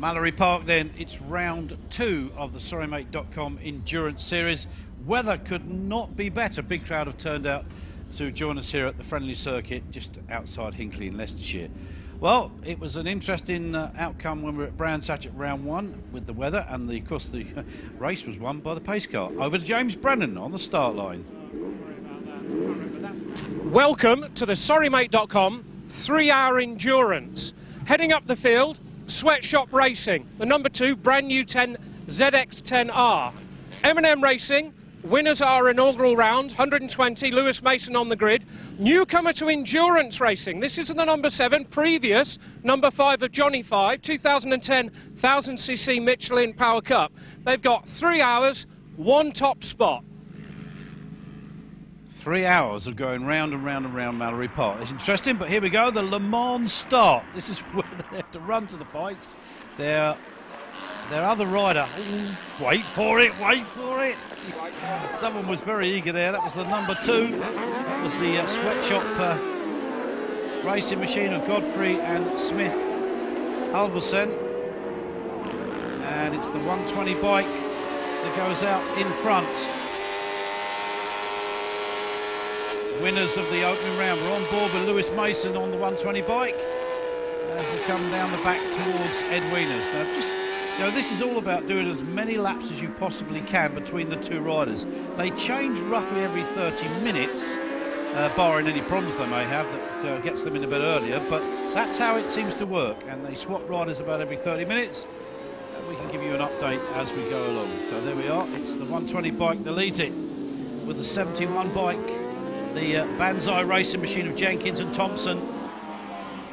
Mallory Park then, it's round 2 of the SorryMate.com Endurance Series. Weather could not be better. Big crowd have turned out to join us here at the friendly circuit just outside Hinckley in Leicestershire. Well, it was an interesting outcome when we were at Brands Hatch at round 1 with the weather, and of course the race was won by the pace car. Over to James Brennan on the start line. Welcome to the SorryMate.com 3-hour endurance. Heading up the field, Sweatshop Racing, the number 2 brand new 10 ZX10R. M&M Racing, winners are inaugural round, 120, Lewis Mason on the grid. Newcomer to endurance racing, this is the number 7, previous number 5 of Johnny 5, 2010 1000cc Michelin Power Cup. They've got 3 hours, 1 top spot. 3 hours of going round and round and round Mallory Park. It's interesting, but here we go, the Le Mans start. This is where they have to run to the bikes. Their other rider, wait for it, wait for it. Someone was very eager there. That was the number 2. That was the Sweatshop racing machine of Godfrey and Smith Halvorsen. And it's the 120 bike that goes out in front. Winners of the opening round. We're on board with Lewis Mason on the 120 bike as they come down the back towards Ed Wieners. Now, just, you know, this is all about doing as many laps as you possibly can between the 2 riders. They change roughly every 30 minutes, barring any problems they may have that gets them in a bit earlier, but that's how it seems to work, and they swap riders about every 30 minutes, and we can give you an update as we go along. So there we are, it's the 120 bike that leads it, with the 71 bike, the Banzai racing machine of Jenkins and Thompson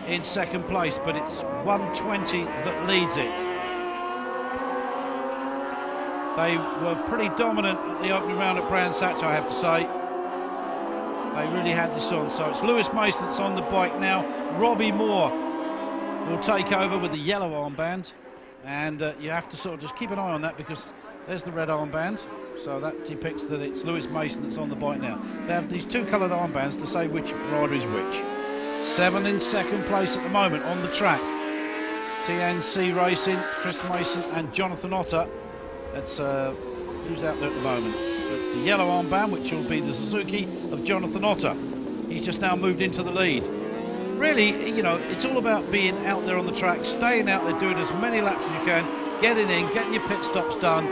in second place, but it's 120 that leads it. They were pretty dominant at the opening round at Brands Hatch, I have to say. They really had this on. So it's Lewis Mason that's on the bike now. Robbie Moore will take over with the yellow armband, and you have to sort of just keep an eye on that because there's the red armband. So that depicts that it's Lewis Mason that's on the bike now. They have these 2 coloured armbands to say which rider is which. 7 in second place at the moment on the track. TNC Racing, Chris Mason and Jonathan Otter. That's who's out there at the moment. So it's the yellow armband, which will be the Suzuki of Jonathan Otter. He's just now moved into the lead. Really, you know, it's all about being out there on the track, staying out there, doing as many laps as you can, getting in, getting your pit stops done,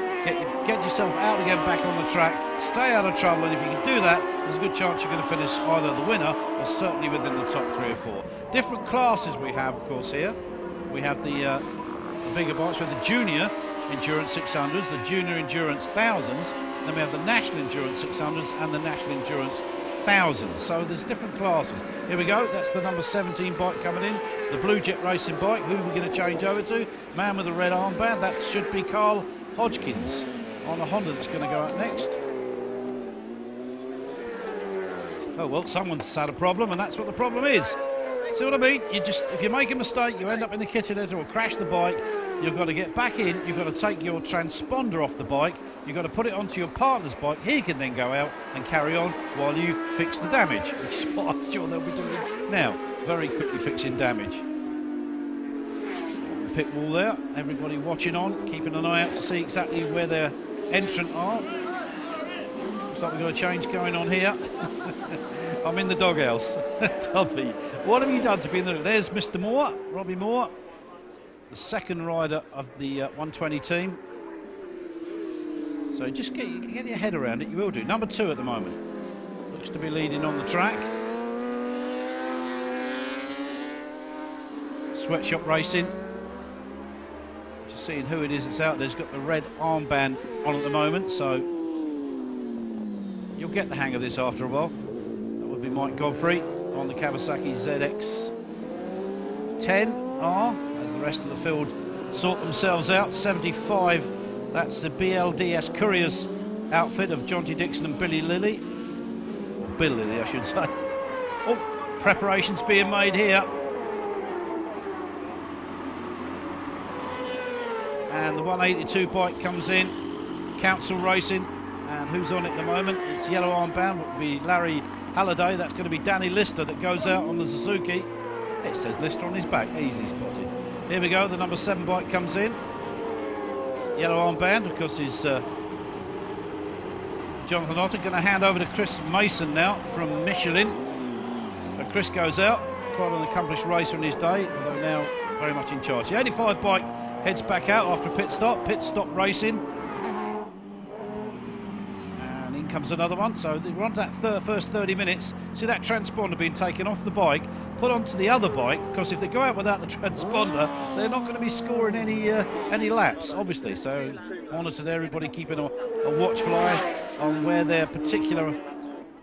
get yourself out again back on the track, stay out of trouble, and if you can do that, there's a good chance you're going to finish either the winner or certainly within the top 3 or 4. Different classes we have, of course, here. We have the bigger bikes, we have the Junior Endurance 600s, the Junior Endurance 1000s, then we have the National Endurance 600s and the National Endurance 1000s. So there's different classes. Here we go, that's the number 17 bike coming in, the Blue Jet Racing bike. Who are we going to change over to? Man with the red armband, that should be Carl Hodgkins on a Honda that's going to go out next. Oh well, someone's had a problem, and that's what the problem is. See what I mean? You just, if you make a mistake, you end up in the kitchen editor or crash the bike. You've got to get back in, you've got to take your transponder off the bike, you've got to put it onto your partner's bike. He can then go out and carry on while you fix the damage, which is what I'm sure they'll be doing now. Very quickly fixing damage. Pit wall there, everybody watching on, keeping an eye out to see exactly where their entrant are. Looks like we've got a change going on here. I'm in the doghouse. Tubby, what have you done to be in the... There's Mr. Moore, Robbie Moore, the second rider of the 120 team. So just get your head around it, you will do. Number 2 at the moment. Looks to be leading on the track. Sweatshop Racing. Just seeing who it is that's out there. He's got the red armband on at the moment, so you'll get the hang of this after a while. That would be Mike Godfrey on the Kawasaki ZX10R. As the rest of the field sort themselves out. 75, that's the BLDS Couriers outfit of John T. Dixon and Billy Lilly. Or Bill Lilly, I should say. Oh, preparations being made here. And the 182 bike comes in. Council Racing. And who's on it at the moment? It's yellow armband, it would be Larry Halliday. That's going to be Danny Lister that goes out on the Suzuki. It says Lister on his back, easily spotted. Here we go, the number 7 bike comes in. Yellow armband, of course, is Jonathan Otter. Going to hand over to Chris Mason now from Michelin. So Chris goes out, quite an accomplished racer in his day, although now very much in charge. The 85 bike heads back out after a pit stop racing. And in comes another one. So we're on to that first 30 minutes. See that transponder being taken off the bike, put onto the other bike, because if they go out without the transponder, they're not going to be scoring any laps, obviously. So monitor everybody, keeping a watchful eye on where their particular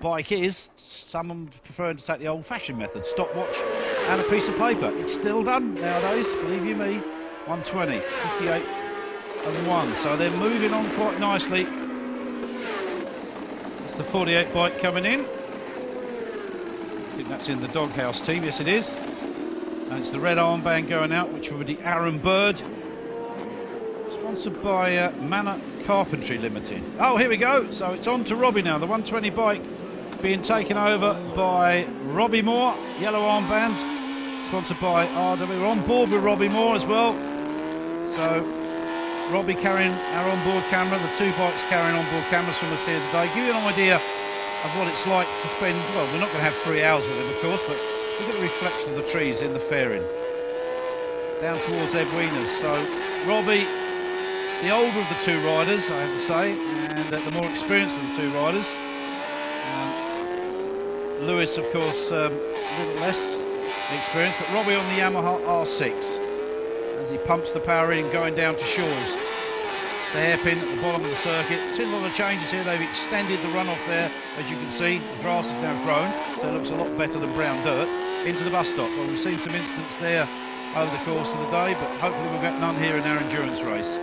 bike is. Someone preferring to take the old-fashioned method, stopwatch and a piece of paper. It's still done nowadays, believe you me. 120, 58 and 1. So they're moving on quite nicely. It's the 48 bike coming in. I think that's in the doghouse team, yes it is. And it's the red armband going out, which will be the Aaron Bird. Sponsored by Manor Carpentry Limited. Oh, here we go. So it's on to Robbie now. The 120 bike being taken over by Robbie Moore. Yellow armband. Sponsored by RW. We're on board with Robbie Moore as well. So Robbie carrying our onboard camera. The 2 bikes carrying onboard cameras from us here today. Give you an idea of what it's like to spend, well, we're not going to have 3 hours with him, of course, but look at the reflection of the trees in the fairing. Down towards Edwinas. So Robbie, the older of the 2 riders, I have to say, and the more experienced of the 2 riders. Lewis, of course, a little less experienced, but Robbie on the Yamaha R6 as he pumps the power in, going down to Shaw's. The hairpin at the bottom of the circuit. Seen a lot of changes here. They've extended the runoff there, as you can see. The grass is now grown, so it looks a lot better than brown dirt. Into the bus stop. Well, we've seen some incidents there over the course of the day, but hopefully we'll get none here in our endurance race.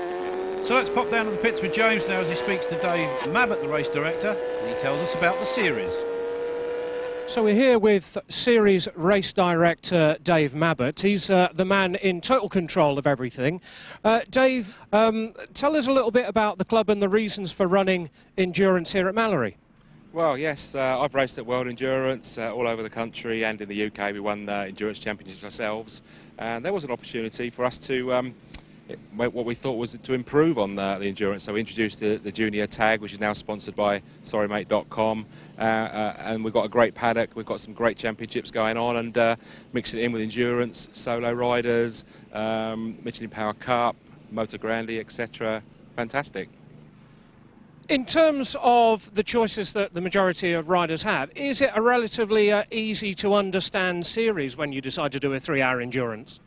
So let's pop down to the pits with James now as he speaks to Dave Mabbott, the race director, and he tells us about the series. So we're here with Series Race Director Dave Mabbott. He's the man in total control of everything. Dave, tell us a little bit about the club and the reasons for running endurance here at Mallory. Well, yes, I've raced at World Endurance all over the country and in the UK. We won the Endurance Championships ourselves. And there was an opportunity for us to, what we thought was to improve on the endurance. So we introduced the junior tag, which is now sponsored by sorrymate.com. And we've got a great paddock. We've got some great championships going on, and mixing it in with endurance, solo riders, Michelin Power Cup, Moto Grande, etc. Fantastic. In terms of the choices that the majority of riders have, is it a relatively easy to understand series when you decide to do a 3-hour endurance?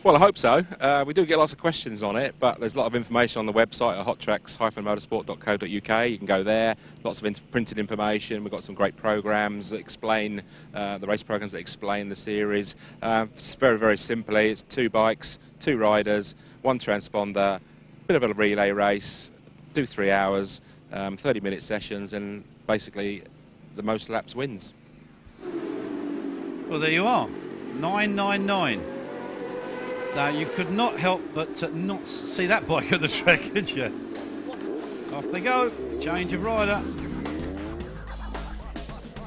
Well, I hope so. We do get lots of questions on it, but there's a lot of information on the website at hottrax-motorsport.co.uk. You can go there, lots of printed information. We've got some great programs that explain, the race programs that explain the series. It's very, very simply, it's 2 bikes, 2 riders, 1 transponder, bit of a relay race, do 3 hours, 30-minute sessions, and basically the most laps wins. Well, there you are, 999. Now, you could not help but not see that bike at the track, could you? Off they go, change of rider.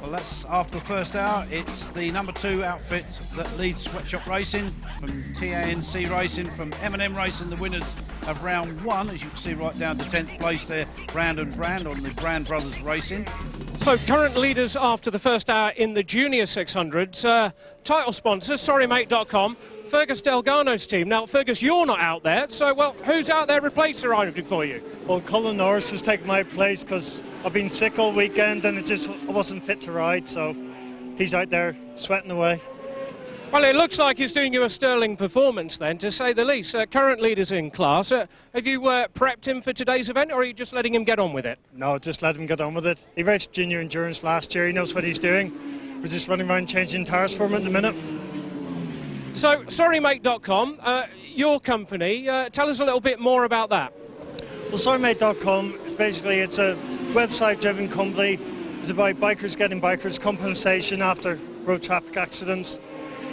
Well, that's after the first hour. It's the number 2 outfit that leads Sweatshop Racing, from TANC Racing, from M&M Racing, the winners of round 1, as you can see right down to 10th place there, Brandon Brand on the Brand Brothers Racing. So current leaders after the first hour in the Junior 600s, title sponsors, sorrymate.com, Fergus Delgano's team. Now, Fergus, you're not out there, so, well, who's out there replacing riding for you? Well, Colin Norris has taken my place because I've been sick all weekend and I wasn't fit to ride, so he's out there sweating away. Well, it looks like he's doing you a sterling performance then, to say the least. Current leaders in class. Have you prepped him for today's event, or are you just letting him get on with it? No, just let him get on with it. He raced junior endurance last year. He knows what he's doing. We're just running around changing tyres for him at the minute. So, sorrymate.com, your company, tell us a little bit more about that. Well, sorrymate.com, it's a website-driven company. It's about bikers getting bikers compensation after road traffic accidents.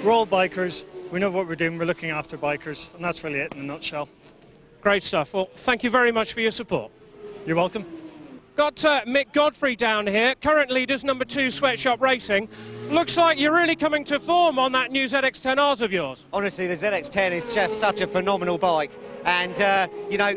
We're all bikers. We know what we're doing. We're looking after bikers, and that's really it in a nutshell. Great stuff. Well, thank you very much for your support. You're welcome. Got Mick Godfrey down here, current leaders number 2 Sweatshop Racing. Looks like you're really coming to form on that new ZX10Rs of yours. Honestly, the ZX10 is just such a phenomenal bike, and you know,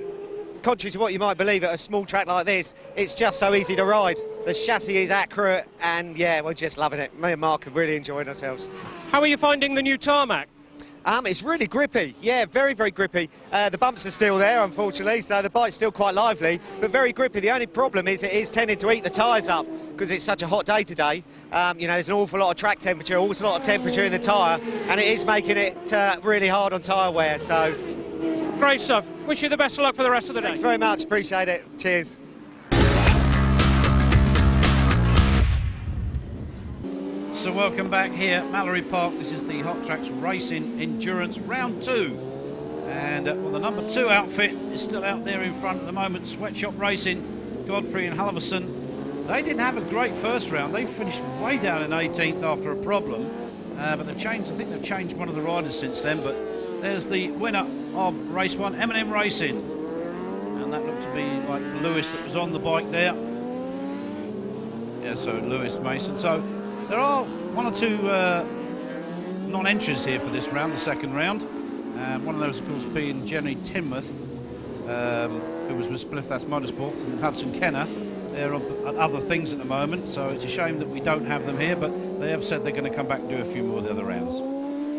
contrary to what you might believe at a small track like this, it's just so easy to ride. The chassis is accurate, and yeah, we're just loving it. Me and Mark are really enjoying ourselves. How are you finding the new tarmac? It's really grippy, yeah, very, very grippy. The bumps are still there, unfortunately, so the bike's still quite lively, but very grippy. The only problem is it is tending to eat the tyres up because it's such a hot day today. You know, there's an awful lot of track temperature, awful lot of temperature in the tyre, and it is making it really hard on tyre wear, so... Great stuff. Wish you the best of luck for the rest of the day. Thanks very much, appreciate it. Cheers. So welcome back here at Mallory Park. This is the Hottrax Racing Endurance Round 2. And well, the number 2 outfit is still out there in front at the moment. Sweatshop Racing, Godfrey and Halverson. They didn't have a great first round. They finished way down in 18th after a problem. But they've changed, I think they've changed one of the riders since then. But there's the winner of race 1, M&M Racing. And that looked to be like Lewis that was on the bike there. Yeah, so Lewis Mason. So there are 1 or 2 non-entries here for this round, the second round. One of those, of course, being Jenny Tinmouth, who was with Spliff Motorsport, and Hudson Kenner. They're at other things at the moment, so it's a shame that we don't have them here, but they have said they're going to come back and do a few more of the other rounds.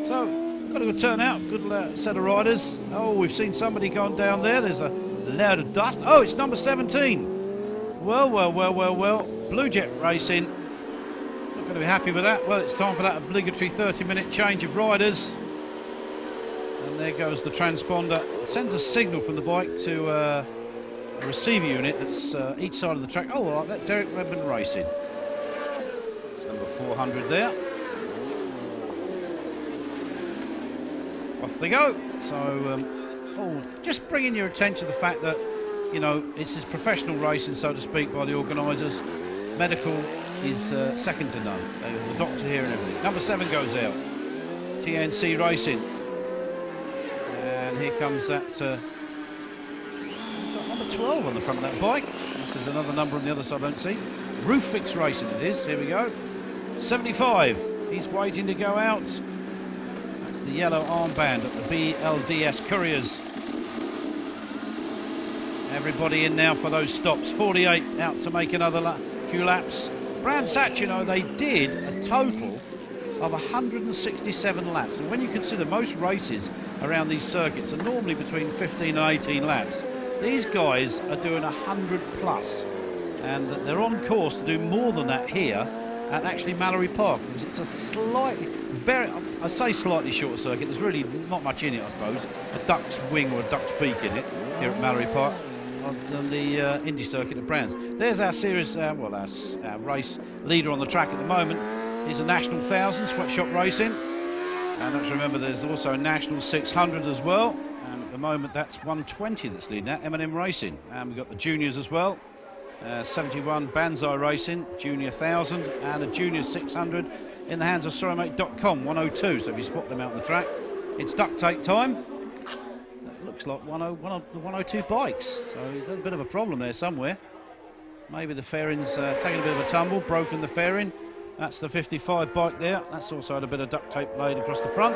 So, got a good turnout, good set of riders. Oh, we've seen somebody gone down there. There's a loud of dust. Oh, it's number 17. Well, well, well, well, well. Blue Jet Racing. Going to be happy with that. Well, it's time for that obligatory 30-minute change of riders, and there goes the transponder. It sends a signal from the bike to a receiver unit that's each side of the track. Oh, like that, Derek Redmond Racing. It's number 400 there. Off they go. So oh, just bringing your attention to the fact that, you know, it's this professional racing, so to speak, by the organisers. Medical is second to none. The doctor here and everything. Number 7 goes out. TNC Racing. And here comes that number 12 on the front of that bike. This is another number on the other side I don't see. Roof Fix Racing it is. Here we go. 75. He's waiting to go out. That's the yellow armband at the BLDS Couriers. Everybody in now for those stops. 48 out to make another few laps. Brands Hatch, you know, they did a total of 167 laps. And when you consider most races around these circuits are normally between 15 and 18 laps, these guys are doing 100 plus. And they're on course to do more than that here at actually Mallory Park, because it's a slightly, I say slightly shorter circuit. There's really not much in it, I suppose. A duck's wing or a duck's beak in it here at Mallory Park. On the Indy circuit of Brands. There's our series, our race leader on the track at the moment. He's a National 1000, Sweatshop Racing. And let's remember there's also a National 600 as well. And at the moment that's 120 that's leading that, M&M Racing. And we've got the juniors as well. 71 Banzai Racing, Junior 1000, and a Junior 600 in the hands of SorryMate.com, 102. So if you spot them out on the track, it's duct tape time. Looks like one of the 102 bikes, so he's had a bit of a problem there somewhere. Maybe the fairing's taken a bit of a tumble, broken the fairing. That's the 55 bike there. That's also had a bit of duct tape laid across the front.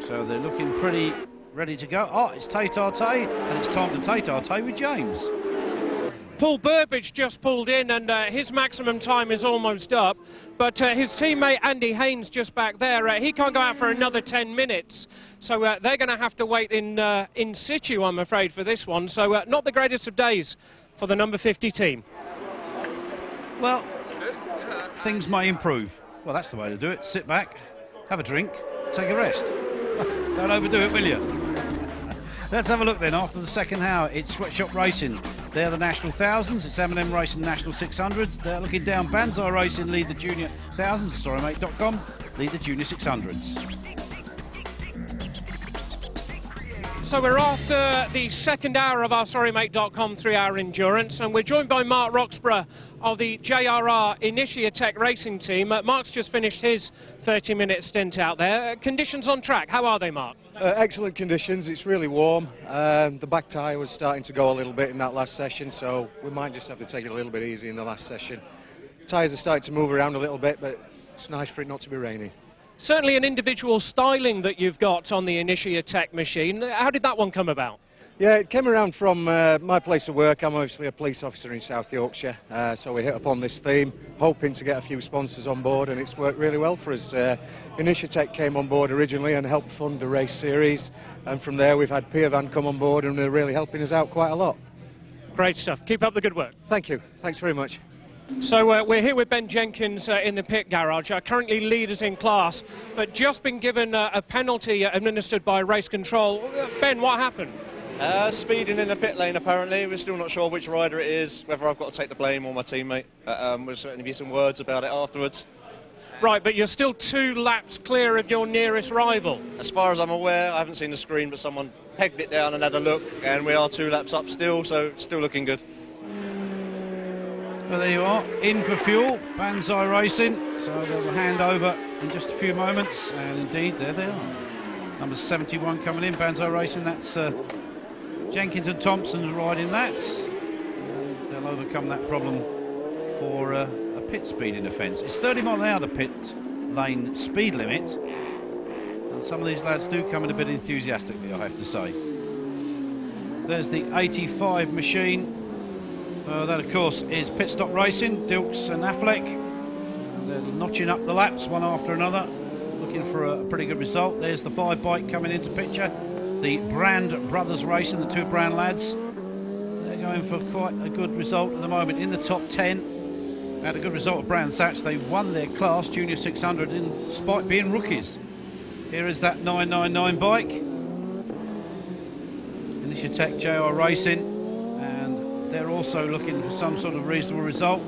So they're looking pretty ready to go. Oh, it's Tate-Arte, and it's time to Tate-Arte with James. Paul Burbage just pulled in, and his maximum time is almost up, but his teammate Andy Haynes just back there, he can't go out for another 10 minutes, so they're going to have to wait in situ, I'm afraid, for this one. So not the greatest of days for the number 50 team. Well, things may improve. Well, that's the way to do it. Sit back, have a drink, take a rest. Don't overdo it, will you? Let's have a look then. After the second hour, it's Sweatshop Racing. They're the National 1000s. It's M&M Racing National 600s. They're looking down. Banzai Racing lead the Junior 1000s. SorryMate.com lead the Junior 600s. So we're after the second hour of our SorryMate.com 3-hour endurance, and we're joined by Mark Roxburgh of the JRR Initiatech racing team. Mark's just finished his 30-minute stint out there. Conditions on track, how are they, Mark? Excellent conditions. It's really warm. The back tyre was starting to go a little bit in that last session, so we might just have to take it a little bit easy in the last session. Tyres are starting to move around a little bit, but it's nice for it not to be raining. Certainly an individual styling that you've got on the Initiatech machine. How did that one come about? Yeah, it came around from my place of work. I'm obviously a police officer in South Yorkshire, so we hit upon this theme, hoping to get a few sponsors on board, and it's worked really well for us. Initiatech came on board originally and helped fund the race series, and from there we've had Piervan come on board, and they're really helping us out quite a lot. Great stuff. Keep up the good work. Thank you. Thanks very much. So we're here with Ben Jenkins in the pit garage, currently leaders in class, but just been given a penalty administered by race control. Ben, what happened? Speeding in the pit lane, apparently. We're still not sure which rider it is, whether I've got to take the blame or my teammate. We'll certainly be some words about it afterwards. Right, but you're still 2 laps clear of your nearest rival. As far as I'm aware, I haven't seen the screen, but someone pegged it down and had a look, and we are 2 laps up still, so still looking good. Well, there you are, in for fuel, Banzai Racing, so they'll hand over in just a few moments, and indeed, there they are. Number 71 coming in, Banzai Racing, that's Jenkins and Thompson riding that. And they'll overcome that problem for a pit speeding offence. It's 30 mile an hour, the pit lane speed limit, and some of these lads do come in a bit enthusiastically, I have to say. There's the 85 machine. That, of course, is Pit Stop Racing, Dilks and Affleck. They're notching up the laps one after another, looking for a pretty good result. There's the 5 bike coming into picture. The Brand Brothers Racing, the 2 Brand lads. They're going for quite a good result at the moment in the top 10. Had a good result at Brand Sachs. They won their class, Junior 600, in spite of being rookies. Here is that 999 bike. Initiatech JR Racing. They're also looking for some sort of reasonable result.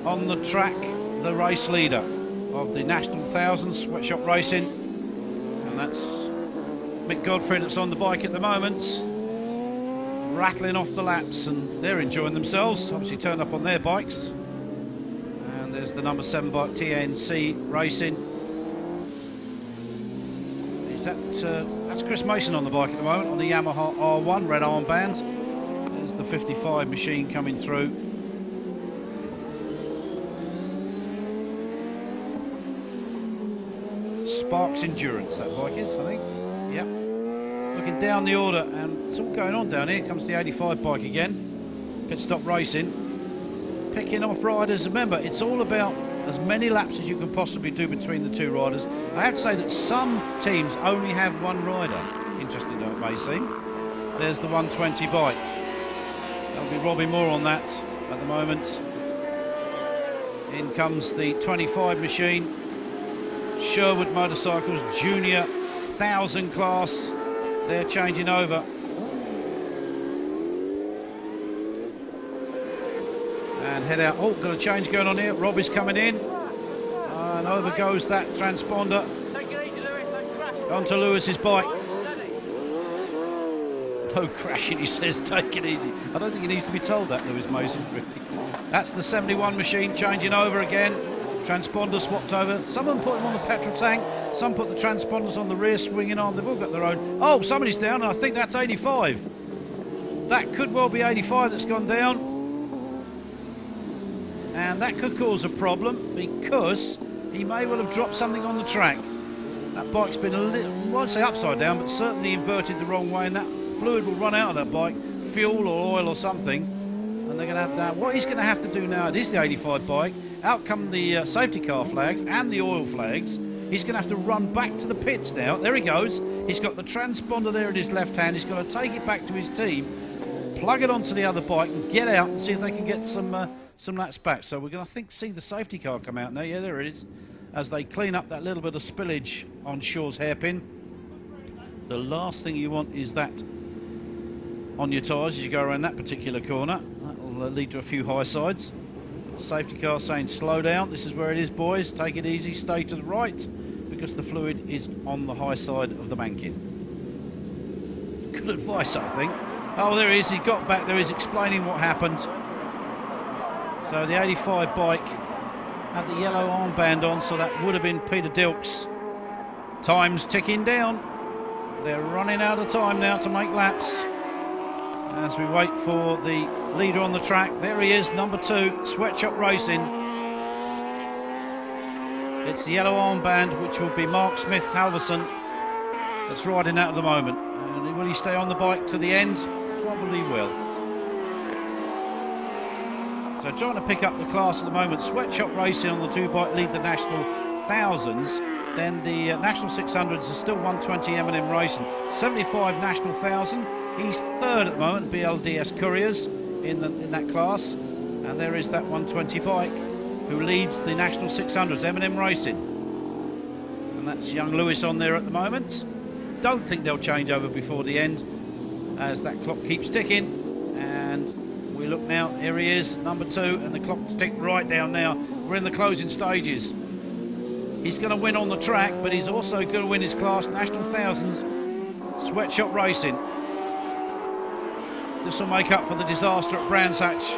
On the track, the race leader of the National 1000 Sweatshop Racing, and that's Mick Godfrey that's on the bike at the moment, rattling off the laps, and they're enjoying themselves. Obviously turned up on their bikes. And there's the number 7 bike, TNC Racing. Is that's Chris Mason on the bike at the moment, on the Yamaha R1 red armband. There's the 55 machine coming through. Sparks Endurance, that bike is, I think. Yep. Looking down the order, and it's all going on down here. Comes the 85 bike again. Pit Stop Racing. Picking off riders. Remember, it's all about as many laps as you can possibly do between the 2 riders. I have to say that some teams only have 1 rider. Interesting though it may seem. There's the 120 bike. There'll be Robbie Moore on that at the moment. In comes the 25 machine. Sherwood Motorcycles, Junior 1000 class. They're changing over. And head out. Oh, got a change going on here. Robbie's coming in. And over goes that transponder. Onto Lewis's bike. No crashing, he says, take it easy. I don't think he needs to be told that, Lewis Mason, really. That's the 71 machine changing over again. Transponder swapped over. Some of them put them on the petrol tank. Some put the transponders on the rear swinging arm. They've all got their own. Oh, somebody's down, and I think that's 85. That could well be 85 that's gone down. And that could cause a problem because he may well have dropped something on the track. That bike's been a little, I won't say upside down, but certainly inverted the wrong way, and that fluid will run out of that bike, fuel or oil or something, and they're going to have that. What he's going to have to do now, it is the 85 bike, out come the safety car flags and the oil flags. He's going to have to run back to the pits now. There he goes. He's got the transponder there in his left hand. He's got to take it back to his team, plug it onto the other bike and get out and see if they can get some laps back. So we're going to see the safety car come out now. Yeah, there it is, as they clean up that little bit of spillage on Shaw's hairpin. The last thing you want is that on your tyres as you go around that particular corner. That'll lead to a few high sides. Safety car saying slow down, this is where it is boys, take it easy, stay to the right, because the fluid is on the high side of the banking. good advice, I think. Oh, there he is. He got back there. He's explaining what happened. So the 85 bike had the yellow armband on, so that would have been Peter Dilks. Time's ticking down. They're running out of time now to make laps. As we wait for the leader on the track, there he is, number 2, Sweatshop Racing. It's the yellow armband, which will be Mark Smith Halverson, that's riding out at the moment. And will he stay on the bike to the end? Probably will. So trying to pick up the class at the moment. Sweatshop Racing on the 2-bike lead the national thousands. Then the national 600s are still 120 M&M Racing. 75 national 1000. He's third at the moment, BLDS Couriers in that class. And there is that 120 bike who leads the national 600s, M&M Racing. And that's young Lewis on there at the moment. Don't think they'll change over before the end as that clock keeps ticking. And we look now, here he is, number 2, and the clock's ticked right down now. We're in the closing stages. He's going to win on the track, but he's also going to win his class, national thousands, Sweatshop Racing. This will make up for the disaster at Brands Hatch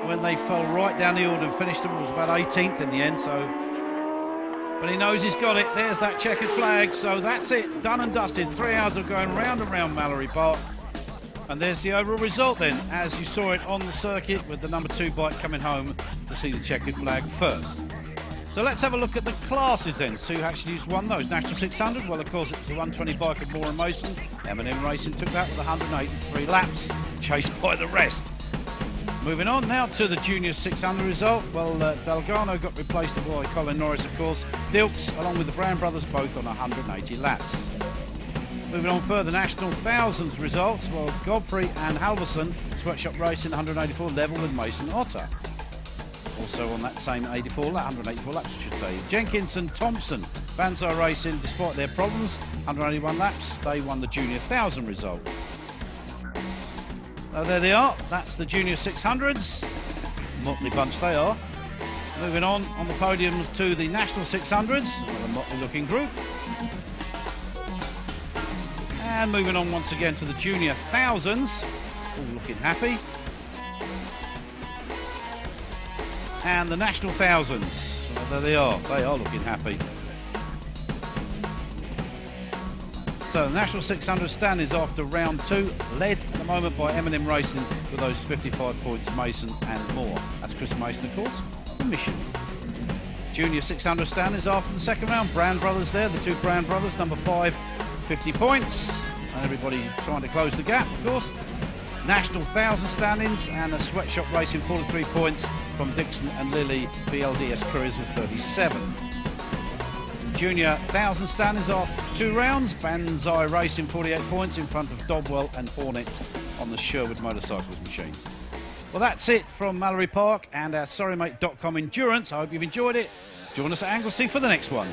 when they fell right down the order and finished them. It was about 18th in the end, so. But he knows he's got it. There's that checkered flag, so that's it, done and dusted. 3 hours of going round and round Mallory Park. And there's the overall result then, as you saw it on the circuit with the number 2 bike coming home to see the checkered flag first. So let's have a look at the classes then. So who actually won those? National 600, well, of course, it's the 120 bike of Moore and Mason. M&M Racing took that with 183 laps, chased by the rest. Moving on now to the Junior 600 result. Well, Delgado got replaced by Colin Norris, of course. Dilks, along with the Brown brothers, both on 180 laps. Moving on further, National Thousands results. Well, Godfrey and Halverson, Sweatshop Racing, 184, level with Mason Otter. Also on that same 184 laps, I should say. Jenkins and Thompson, Banzai Racing, despite their problems, 181 laps, they won the Junior 1000 result. There they are, that's the Junior 600s. Motley bunch they are. Moving on the podiums to the National 600s, another motley looking group. And moving on once again to the Junior 1000s, all looking happy. And the National Thousands, well, there they are looking happy. So the National 600 stand is after round 2, led at the moment by M&M Racing with those 55 points, Mason and Moore. That's Chris Mason, of course, the Mission. Junior 600 stand is after the second round, Brown brothers there, the 2 Brown brothers, number 5, 50 points. And everybody trying to close the gap, of course. National 1000 standings and a Sweatshop Racing 43 points from Dixon and Lilly, BLDS Couriers with 37. Junior 1000 standings after 2 rounds, Banzai Racing 48 points in front of Dobwell and Hornet on the Sherwood Motorcycles machine. Well, that's it from Mallory Park and our SorryMate.com endurance. I hope you've enjoyed it. Join us at Anglesey for the next one.